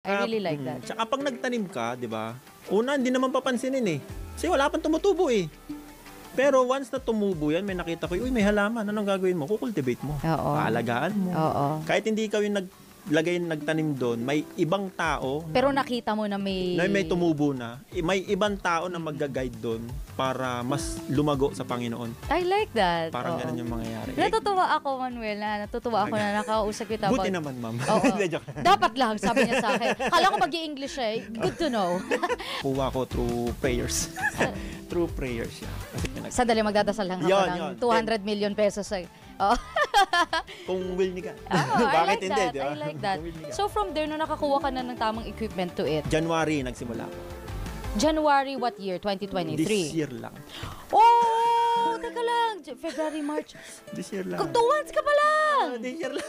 I really like that. Tsaka pag nagtanim ka, di ba? Una, hindi naman papansinin eh. Kasi wala pang tumutubo eh. Pero once na tumubo yan, may nakita ko, uy, may halaman. Anong gagawin mo? Kukultivate mo. Oo. Paalagaan mo. Oo. Kahit hindi ikaw yung nagtanim doon, may ibang tao Pero nakita mo na may tumubo na. May ibang tao na mag-guide doon para mas lumago sa Panginoon. I like that. Parang Oo. ganun yung mangyayari. Natutuwa ako, Manuel, natutuwa ako na nakausap kita. Buti naman, ma'am. Oo. Hindi, joke. Dapat lang, sabi niya sa akin. Kala ko mag-i-English eh. Good to know. Kuha ko through prayers. Through prayers yan. Sandali, magdadasal lang ako ng 200 million pesos. Oh. Kung will ni God. Oh, Bakit I like hindi, that. di ba? I like that. Kung will ni God. So from there, no, nakakuha ka na ng tamang equipment to it. January, nagsimula ako. January what year? 2023? This year lang. Oh! Teka lang. February, March. This year lang. Kung 2 months ka pa lang! This year lang.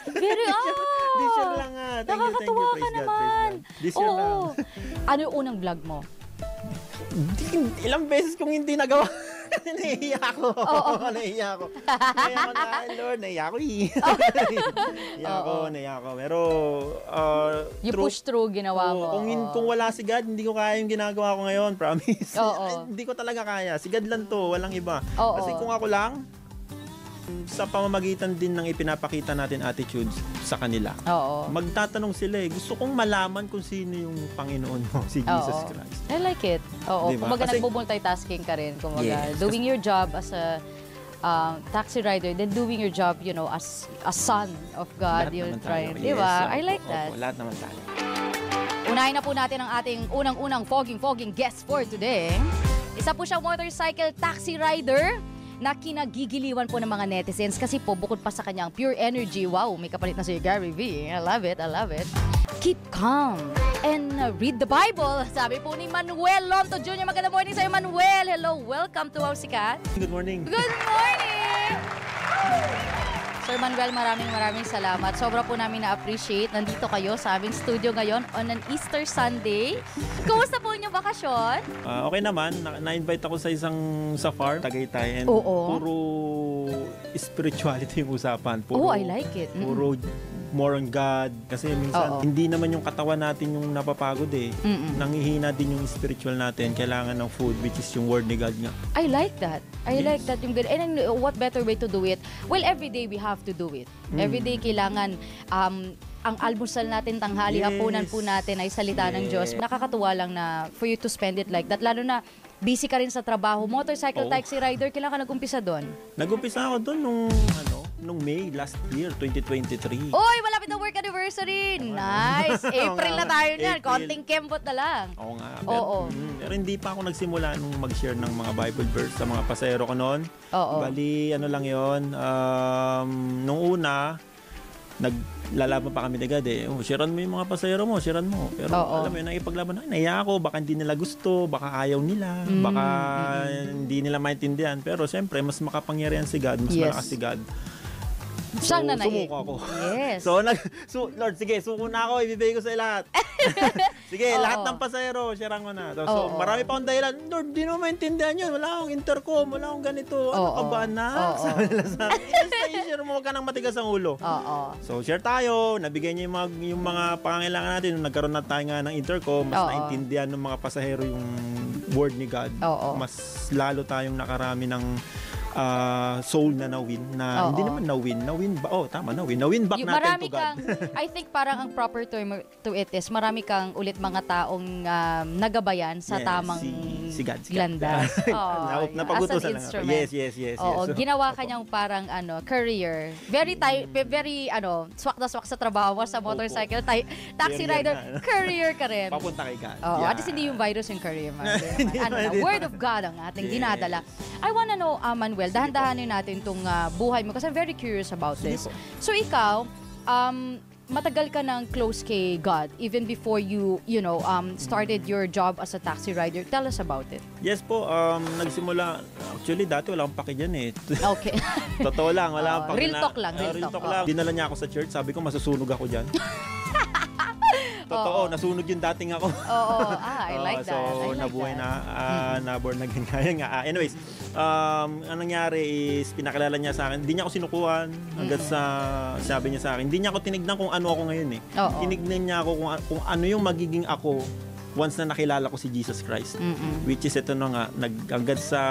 Very, This year lang nga. Thank you, nakakatuwa ka praise God, naman. praise God. This year lang. Ano yung unang vlog mo? Ilang beses kong hindi nagawa. Nahiya ako. Nahiya ako. Nahiya ako na, Lord, nahiya ako nahiya ako. Pero, You push through, ginawa mo. Kung wala si God, hindi ko kaya yung ginagawa ko ngayon, promise. Oo. Hindi ko talaga kaya. Si God lang to, walang iba. Oo. Kasi kung ako lang, sa pamamagitan din ng ipinapakita natin attitudes sa kanila. Oo. Magtatanong sila eh. Gusto kong malaman kung sino yung Panginoon mo, si Jesus Oo. Christ. I like it. Oo. Diba? Kumbaga Kasi- nagbo-multitasking ka rin. Kumbaga, Yes. doing your job as a taxi rider, then doing your job, you know, as a son of God, Lahat you're naman tayo. trying. Yes, Di ba? opo, I like opo, that. lahat naman tayo. Unahin na po natin ang ating unang-unang fogging guest for today. Isa po siyang motorcycle taxi rider na kinagigiliwan po ng mga netizens kasi po bukod pa sa kanyang pure energy, wow, may kapalit na si Gary V. I love it, I love it. Keep calm and read the Bible. Sabi po ni Manuel Lonto Jr. Magandang morning sa'yo, Manuel. Hello, welcome to Wow Sikat. Good morning. Good morning! Sir Manuel, maraming salamat. Sobra po namin na-appreciate. Nandito kayo sa aming studio ngayon on an Easter Sunday. Kumusta po inyong bakasyon? Okay naman. Na-invite ako sa isang farm, Tagaytay. And Oo. puro spirituality yung usapan. Puro, Oh, I like it. Puro more on God. Kasi minsan, Oo. hindi naman yung katawan natin yung napapagod eh. Mm-mm. Nangihina din yung spiritual natin. Kailangan ng food, which is yung word ni God nga. I like that. I Yes. like that yung good. And what better way to do it? Well, every day we have to do it. Every day kailangan ang almusal natin, tanghali, Yes. hapunan po natin ay salita ng Diyos. Nakakatuwa lang na for you to spend it like that. Lalo na busy ka rin sa trabaho. Motorcycle Oo. taxi rider, kailangan ka nag-umpisa doon. Nag-umpisa ako doon nung May last year, 2023. Oy, malapit na work anniversary. Nice. April na tayo niyan. April. Konting kembot na lang. Oo nga. Oo. Pero hindi pa ako nagsimula nung mag-share ng mga Bible verse sa mga pasahero ko noon. Oo. Bali, ano lang yon. Nung una, naglalaban pa kami ni God eh. Sharean mo yung mga pasahero mo, sharean mo. Pero Oo. alam mo yun, nakipaglaban na, naiya ako, baka hindi nila gusto, baka ayaw nila, baka hindi nila maintindihan. Pero siyempre, mas makapangyarihan si God, mas Yes. malakas si God. Siyang nanaig. Sumuko ako. Yes. Lord, sige, suko na ako, ibibigay ko sa lahat. Sige, Oo. lahat ng pasahero, sharean ko na. So, Oo. marami pa akong dahilan. Lord, di naman maintindihan yun. Wala akong intercom, wala akong ganito. Ano Oo. ka ba na? Oo. Sabi nila sa akin, yes, share mo, huwag ka nang matigas ang ulo. Oo. So, share tayo. Nabigay niya yung mga pangangailangan natin. Nung nagkaroon na tayo nga ng intercom, mas Oo. naintindihan ng mga pasahero yung word ni God. Oo. Mas lalo tayong nakarami ng soul na na-win. Oo. Hindi naman na-win ba? Oh, tama, na-win. Na-win back natin Marami to God. kang, I think parang ang proper term to it is, marami kang ulit mga taong nagabayan sa Yes, tamang si God. landas. Oh, Napagutusan as an lang ako. instrument. Yes. Oo, So, ginawa kanyang parang career. Very swak na swak sa trabaho mo sa motorcycle, taxi Career rider, na. career ka rin. papunta kay God. Oh, Yeah. at least hindi yung virus yung career mo. Hindi naman. Word of God ang ating Yes. dinadala. I wanna know, Manuel, dahan-dahanin natin itong buhay mo kasi I'm very curious about Sige this. po. So ikaw, matagal ka ng close kay God even before you started your job as a taxi rider. Tell us about it. Yes po, nagsimula, actually dati wala akong paki dyan eh. Okay. Totoo lang, wala akong paki Real talk lang, real real talk. talk lang. Dinala niya ako sa church, sabi ko masusunog ako dyan. Totoo, nasunog yung dating ako. Oo. I like that. So, nabuhay na born again. Kaya nga. Anyways, ang nangyari is pinakilala niya sa akin. Hindi niya ako sinukuhan hanggang sa sabi niya sa akin. Hindi niya ako tinignan kung ano ako ngayon eh. Oo. Tinignan niya ako kung ano yung magiging ako once na nakilala ko si Jesus Christ. Which is ito na nga, hanggang sa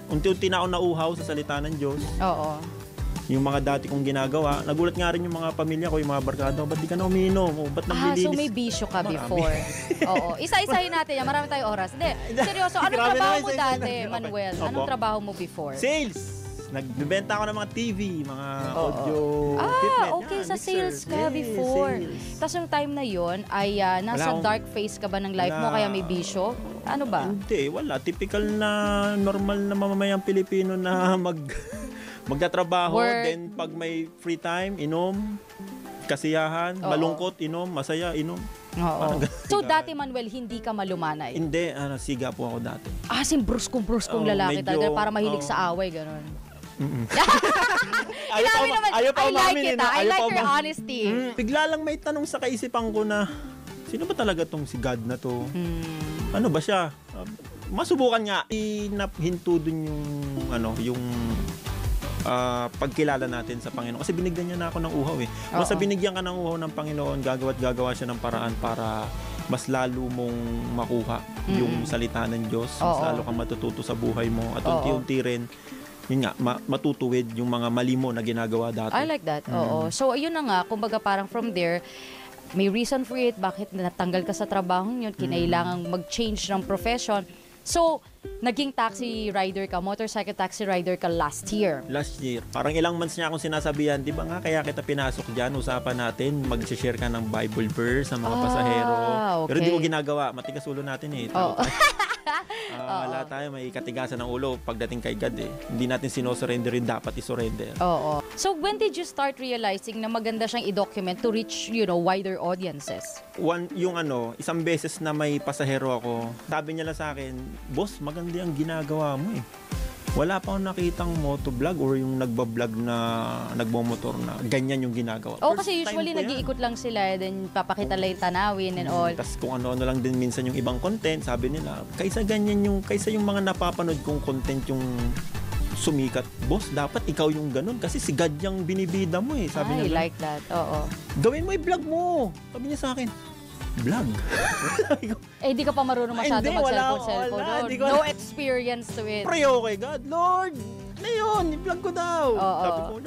unti-unti na ako nauhaw sa salita ng Diyos. Oo. Yung mga dati kong ginagawa, nagulat nga rin yung mga pamilya ko, yung mga barkada, ba't di ka na umiinom? O, ba't naglilinis? So may bisyo ka Marami. before. Oo. Isa-isahin natin yan. Marami tayong oras. Hindi. Seryoso, anong Grabe trabaho naman, mo isa-isahin dati, natin. Manuel? Okay. Anong Opo. trabaho mo before? Sales! Nagbibenta ako ng mga TV, mga audio equipment. Okay. Yan, Sa mixers. sales ka Yes, before. sales. Tapos yung time na yon ay nasa Wala akong- dark phase ka ba ng life mo Wala. kaya may bisyo? Ano ba? Hindi, wala. Typical na normal na mamamayang Pilipino na magtatrabaho. Work. Then pag may free time, inom, kasiyahan, Oo. malungkot, inom, masaya, inom. Oo. Parang So ganun. dati, Manuel, hindi ka malumanay? Hindi, siga po ako dati. Sin bruskong-bruskong Oo, lalaki medyo, talaga para mahilig oo. sa away, gano'n. Ayaw naman, ayaw pa I like umamin, it, eh, no? I Ayaw like pa your umamin. honesty. Bigla lang may tanong sa kaisipan ko na, sino ba talaga tong si God na to? Ano ba siya? Masubukan nga. Inahinto dun yung pagkilala natin sa Panginoon. Kasi binigyan niya na ako ng uhaw eh. Basta binigyan ka ng uhaw ng Panginoon, gagawa siya ng paraan para mas lalo mong makuha yung salita ng Diyos. Mas Oo. lalo kang matututo sa buhay mo. At Oo. unti-unti rin, yun nga, matutuwid yung mga mali mo na ginagawa dati. I like that. Oo. So, ayun na nga. Kumbaga parang from there, may reason for it. Bakit natanggal ka sa trabaho yun? Kinailangang mag-change ng profession. So, naging taxi rider ka, motorcycle taxi rider ka last year. Last year. Parang ilang months niya akong sinasabihan, di ba nga kaya kita pinasok dyan, usapan natin, mag-share ka ng Bible verse sa mga pasahero. Okay. Pero di ko ginagawa, matigas ulo natin eh. Oo. Wala tayo, may katigasan ng ulo pagdating kay God eh. Hindi natin sinosurrender yung dapat isurrender. Oo. So, when did you start realizing na maganda siyang i-document to reach, wider audiences? Isang beses na may pasahero ako, sabi niya lang sa akin, boss, maganda yung ginagawa mo eh. Wala pa akong nakitang motovlog or yung nagbablog na nagbomotor na ganyan yung ginagawa. Oo, First kasi time usually ko yan. nag-iikot lang sila, then papakita lang yung tanawin and all. Tapos kung ano-ano lang din minsan yung ibang content, sabi nila, kaysa yung mga napapanood kong content yung sumikat, boss, dapat ikaw yung ganun kasi si God yung binibida mo eh. Sabi I niya, like that. Oo. gawin mo i-vlog mo. Sabi niya sa akin, vlog? Sabi ko, Hindi ka pa marunong masyado Hindi, mag-cellphone. wala, No, hindi ko- no experience to it. pray ako kay God, Lord, na yun, i-vlog ko daw. Oo. Sabi ko, Lord,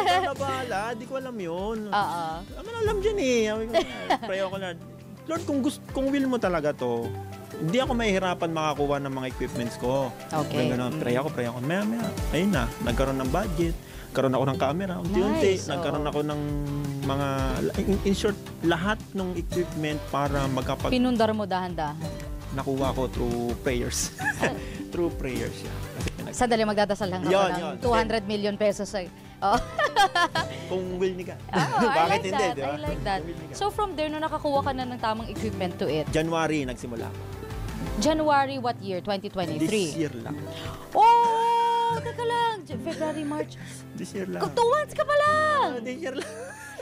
ikaw na bahala, di ko alam yun. Oo. Alam dyan eh. Sabi ko, pray ako, Lord, kung will mo talaga to, hindi ako mahihirapan makakuha ng mga equipments ko. Okay. Ganun, pray ako. Maya, ayun na, nagkaroon ng budget, nagkaroon ako ng camera, unti-unti, Nice, nagkaroon oo. ako ng mga, in short, lahat ng equipment para Pinundar mo dahan-dahan. nakuha ko through prayers. Through prayers, yeah. Kasi Sadali, magdadasal lang ako Yun, ng yun. 200 million pesos. Oo. kung will ni God. I Bakit like hindi, that. di ba? I like that. Kung will ni God. So from there, nung nakakuha ka na ng tamang equipment to it, January, nagsimula ako. January what year? 2023? This year lang. Oh! Teka lang. February, March. This year lang. 2 months ka pa lang! This year lang.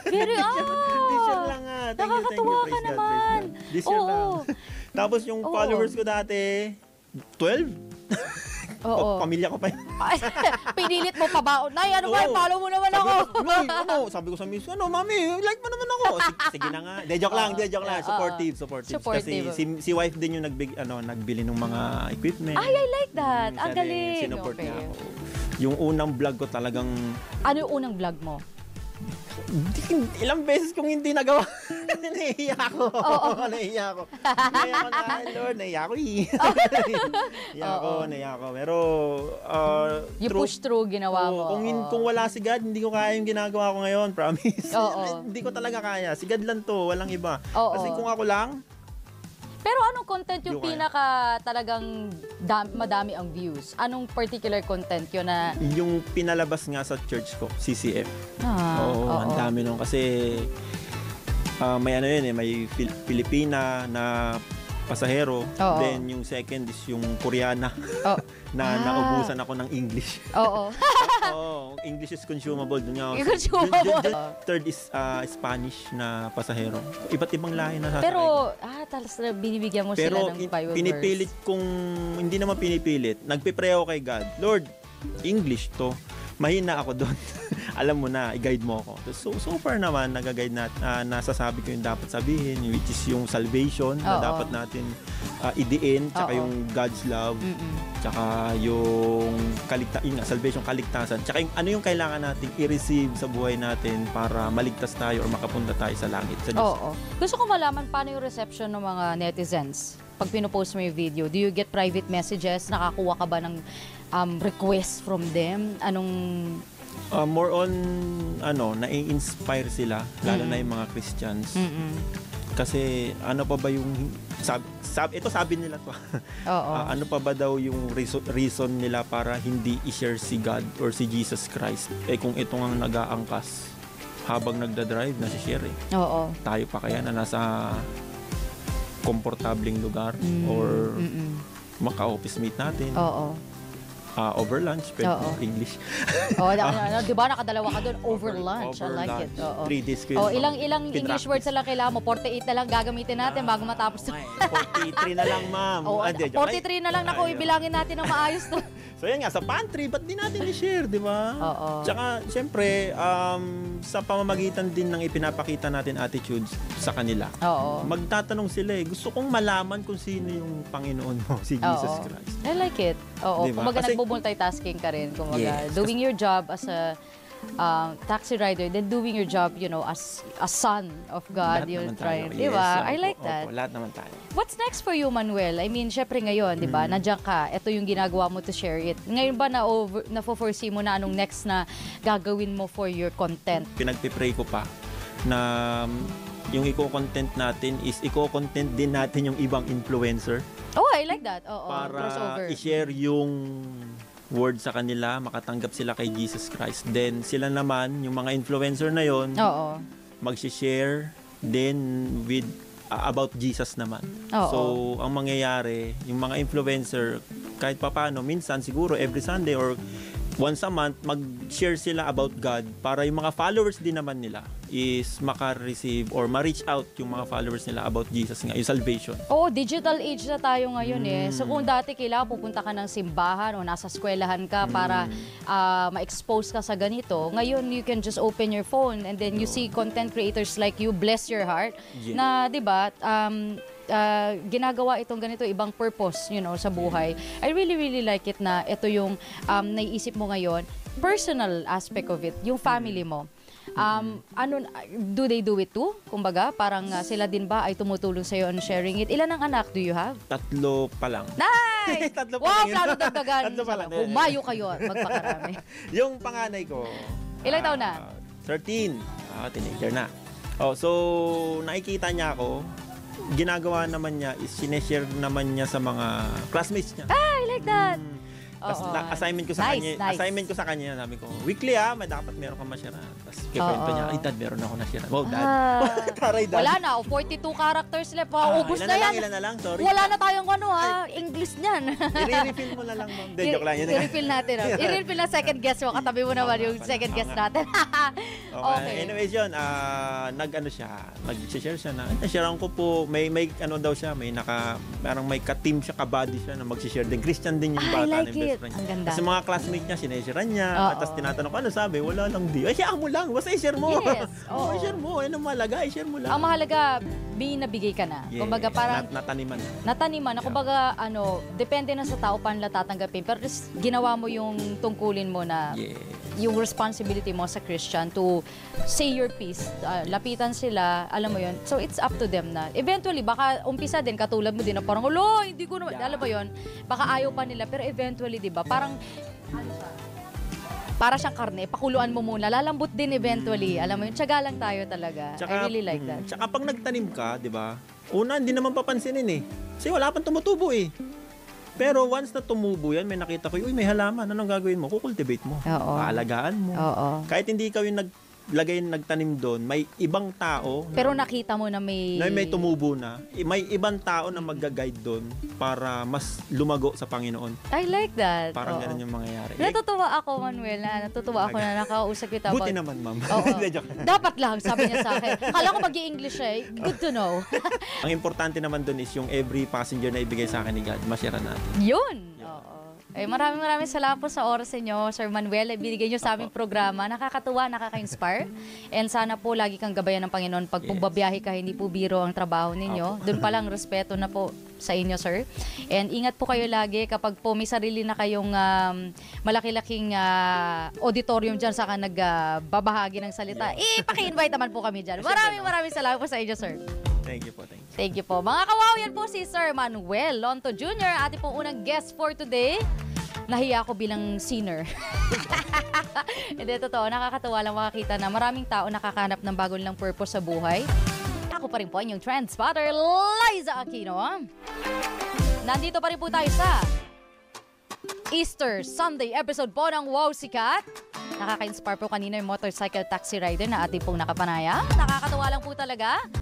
Very, This year lang nga. Thank you, Nakakatuwa ka praise God, naman. praise God. This year Oo. lang. Tapos yung Oo. followers ko dati, 12? Oo. Pamilya ko pa yun. Pinilit mo pa ba? Nay, ano ba? Oo. Follow mo naman ako. Sabi ko sa miss, mami, like mo naman ako. Sige na nga. Joke lang. Supportive. Supportive. Kasi si wife din yung nagbili ng mga equipment. Ay, I like that. Ang Siya rin, galing. Sinuport Okay. niya ako. Yung unang vlog ko talagang, Ano yung unang vlog mo? ilang beses kong hindi nagawa. Nahiya ako. Nahiya ako na, Lord, nahiya ako nahiya ako. Pero, You push through, ginawa mo. kung wala si God, hindi ko kaya yung ginagawa ko ngayon, promise. Oo. Hindi ko talaga kaya. Si God lang to, walang iba. Oo. Kasi kung ako lang, Pero anong content yung Yung pinaka talagang madami ang views? Anong particular content yun na... yung pinalabas nga sa church ko, CCM. Oo, ang dami nung kasi may may Pilipina na pasahero. Oo. Then yung second is yung Koreana Oh. na naubusan ako ng English. Oo. Oo, English is consumable. Dun nga, Consumable. Third is Spanish na pasahero. Iba't ibang lahi na sasakay. Pero, talas na binibigyan mo Pero sila ng Bible pinipilit verse. kung, hindi naman pinipilit, nagpipray ako kay God, Lord, English to. Mahina ako doon. Alam mo na, i-guide mo ako. So far naman, nag-guide nasasabi ko yung dapat sabihin, which is yung salvation na Oo. dapat natin idiin, tsaka Oo. yung God's love, Mm-mm. tsaka yung salvation, kaligtasan, tsaka yung, ano yung kailangan nating i-receive sa buhay natin para maligtas tayo or makapunta tayo sa langit, sa Diyos. Oo. Gusto ko malaman paano yung reception ng mga netizens pag pinopost mo yung video. Do you get private messages? Nakakuha ka ba ng request from them? Anong... More on, nai-inspire sila, lalo na yung mga Christians. Mm-mm. Kasi ano pa ba yung sabi nila to. Oo. Ano pa ba daw yung reason nila para hindi i-share si God or si Jesus Christ? Kung ito ang nag-aangkas habang nagda-drive na si share Oo. Tayo pa kaya na nasa komportabling lugar or Mm-mm. maka-office mate natin. Oo. Over lunch, pero Oo. English. Di ba nakadalawa ka doon? Over lunch. I like it. Oo. 3 days ko yun. Ilang English words na lang kailangan mo? 48 na lang gagamitin natin bago matapos. 43 na lang, ma'am. Oo, Hindi, joke. 43 na lang. Naku, Ayun. ibilangin natin ng maayos to. So yan nga, sa pantry, ba't di natin i-share, di ba? Oo. Tsaka, syempre, sa pamamagitan din ng ipinapakita natin attitudes sa kanila. Oo. Magtatanong sila Gusto kong malaman kung sino yung Panginoon mo, si Jesus Oo. Christ. I like it. Oo. Diba? Kumbaga Kasi- nagbo-multitasking ka rin. Kumbaga, Yes. doing your job as a taxi rider, then doing your job, as a son of God. Lahat You're naman trying. tayo. Di ba? Yes, I like opo, that. Opo, lahat naman tayo. What's next for you, Manuel? I mean, syempre ngayon, di ba? Nandiyan ka. Ito yung ginagawa mo to share it. Ngayon ba na-foresee mo na anong next na gagawin mo for your content? Pinagpipray ko pa na yung i-content natin is i-content din natin yung ibang influencer Oh, I like that. Oo, para crossover. i-share yung word sa kanila, makatanggap sila kay Jesus Christ. Then sila naman, yung mga influencer na yon, Oo. mag-share din with about Jesus naman. Oo. So, ang mangyayari, yung mga influencer, kahit papaano, minsan siguro every Sunday or once a month, mag-share sila about God para yung mga followers din naman nila is maka-receive or ma-reach out yung mga followers nila about Jesus nga, yung salvation. Oo, digital age na tayo ngayon So kung dati kailangan pupunta ka ng simbahan o nasa eskwelahan ka para ma-expose ka sa ganito, ngayon you can just open your phone and then you see content creators like you, bless your heart, Yeah. na 'di ba, ginagawa itong ganito, ibang purpose, sa buhay. I really like it na ito yung naiisip mo ngayon, personal aspect of it, yung family mo. Do they do it too? Kumbaga, parang sila din ba ay tumutulong sa'yo on sharing it? Ilan ang anak do you have? 3 pa lang. Nice! Tatlo pa Wow, lang yun. plano dagdagan. Tatlo pa lang. Humayo kayo at magpakarami. Yung panganay ko, Ilang taon na? 13. Teenager na. So nakikita niya ako, ginagawa naman niya is sineshare naman niya sa mga classmates niya. I like that. Tapos Oo. assignment ko sa Nice, kanya, nice. assignment ko sa kanya, sabi ko, weekly may dapat meron kang ma-share. Tapos kikwento niya, ay dad, meron ako na-share. Wow, dad. Taray, dad. Wala na, 42 characters left. Ubus na yan. Ilan na lang, sorry. Wala na tayong English niyan. I-refill mo na lang, ma'am. Hindi, joke lang. Yun. I-refill natin. I-refill na second guest mo. Katabi mo naman yung second guest natin. Okay. Anyways yun, nag-share siya na, sharean ko po, may daw siya, parang may ka-team siya, ka-buddy siya na mag-share din. Christian din yung I bata like ng best it. friend. Ang ganda. Kasi mga classmate niya, sinesharean niya. Oo. Tapos tinatanong ko, ano sabi? Wala lang di. Ay, share mo lang. Basta i-share mo. Yes, oo. I-share mo. Ano mahalaga? I-share mo lang. Ang mahalaga, nabigay ka na. Yeah, Kumbaga parang nataniman. nataniman na, kumbaga depende na sa tao paano nila tatanggapin. Pero ginawa mo yung tungkulin mo na Yeah. yung responsibility mo sa Christian to say your piece. Lapitan sila, alam mo yun. So it's up to them na. Eventually, baka umpisa din, katulad mo din na parang, hindi ko naman, Yeah. alam mo yun, baka ayaw pa nila. Pero eventually, di ba, parang, para siyang karne, pakuluan mo muna, lalambot din eventually. Alam mo yun, tiyaga lang tayo talaga. I really like that. Tsaka pag nagtanim ka, di ba? Una, hindi naman papansinin eh. Kasi wala pang tumutubo eh. Pero once na tumubo yan, may nakita ko, uy, may halaman. Anong gagawin mo? Kukultivate mo. Oo. Paalagaan mo. Oo. Kahit hindi ikaw yung naglagay, nagtanim doon, may ibang tao Pero nakita mo na may tumubo na. May ibang tao na mag-guide doon para mas lumago sa Panginoon. I like that. Parang Oo. ganun yung mangyayari. Natutuwa ako, Manuel. Natutuwa ako na nakausap kita. Buti naman, ma'am. Oo. Hindi, joke. Dapat lang, sabi niya sa akin. Kala ko mag-i-English eh. Good to know. Ang importante naman doon is yung every passenger na ibigay sa akin ni God, mashare natin. Yun. Oo. Maraming salamat po sa oras niyo, Sir Manuel. Binigay niyo sa aming programa. Nakakatuwa, nakaka-inspire. And sana po lagi kang gabayan ng Panginoon. Pag bumabiyahe ka, hindi po biro ang trabaho ninyo. Doon pa lang respeto na po sa inyo, sir. And ingat po kayo lagi kapag po may sarili na kayong malaki-laking auditorium dyan saka nagbabahagi ng salita. Paki-invite naman po kami dyan. Maraming salamat po sa inyo, sir. Thank you po, thank you. Thank you po. Mga kawaw, yan po si Sir Manuel Lonto Jr., ating pong unang guest for today. Nahiya ako bilang singer. Hindi, totoo. Nakakatawa lang makakita na maraming tao nakakanap ng bago nilang purpose sa buhay. Ako pa rin po inyong trend spotter, Liza Aquino. Nandito pa rin po tayo sa Easter Sunday episode po ng Wow Sikat. Nakaka-inspire po kanina yung motorcycle taxi rider na ating pong nakapanaya. Nakakatawa lang po talaga.